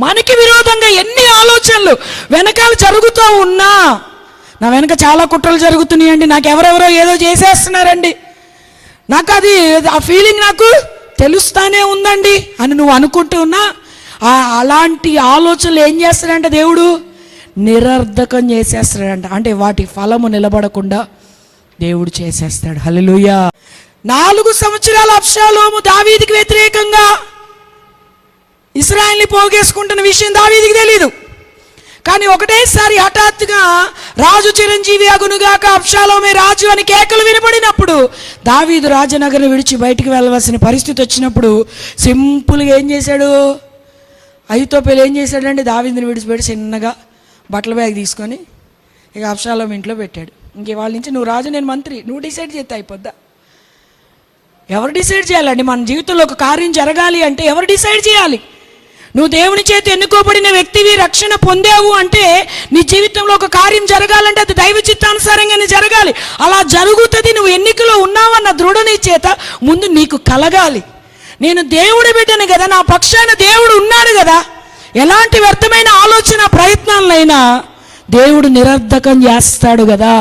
మనకి విరోధంగా ఎన్ని ఆలోచనలు వెనకాల జరుగుతూ ఉన్నా, నా వెనక చాలా కుట్రలు జరుగుతున్నాయండి, నాకు ఎవరెవరో ఏదో చేసేస్తున్నారండి, నాకు అది ఆ ఫీలింగ్ నాకు తెలుస్తానే ఉందండి అని నువ్వు అనుకుంటూ ఉన్నా, అలాంటి ఆలోచనలు ఏం చేస్తాడంటే దేవుడు నిరర్ధకం చేసేస్తాడంట. అంటే వాటి ఫలము నిలబడకుండా దేవుడు చేసేస్తాడు. హల్లెలూయా. 4 సంవత్సరాల అబ్షాలోము దావీదుకి వ్యతిరేకంగా ఇశ్రాయేలుని పోగేసుకుంటున్న విషయం దావీదుకి తెలీదు. కానీ ఒకటేసారి హఠాత్తుగా రాజు చిరంజీవి అగునుగాక, అబ్షాలోమే రాజు అని కేకలు వినపడినప్పుడు దావీదు రాజనగరం విడిచి బయటికి వెళ్ళవలసిన పరిస్థితి వచ్చినప్పుడు సింపుల్గా ఏం చేశాడు? అహీతోపెలు ఏం చేశాడంటే దావీదుని విడిచిపెట్టి చిన్నగా బట్టల బ్యాగ్ తీసుకొని ఇక అబ్షాలోము ఇంట్లో పెట్టాడు. ఇంక వాళ్ళ నుంచి నువ్వు రాజు, నేను మంత్రి, నువ్వు డిసైడ్ చేస్తే అయిపోద్దా? ఎవరు డిసైడ్ చేయాలండి? మన జీవితంలో ఒక కార్యం జరగాలి అంటే ఎవరు డిసైడ్ చేయాలి? నువ్వు దేవుని చేత ఎన్నుకోబడిన వ్యక్తివి, రక్షణ పొందావు అంటే నీ జీవితంలో ఒక కార్యం జరగాలంటే అది దైవ చిత్తానుసారంగానే జరగాలి. అలా జరుగుతుంది. నువ్వు ఎన్నికలో ఉన్నావన్న దృఢ నిశ్చయత ముందు నీకు కలగాలి. నేను దేవుడి బిడ్డను కదా, నా పక్షాన దేవుడు ఉన్నాడు కదా, ఎలాంటి వ్యర్థమైన ఆలోచన ప్రయత్నాలైనా దేవుడు నిరర్ధకం చేస్తాడు కదా.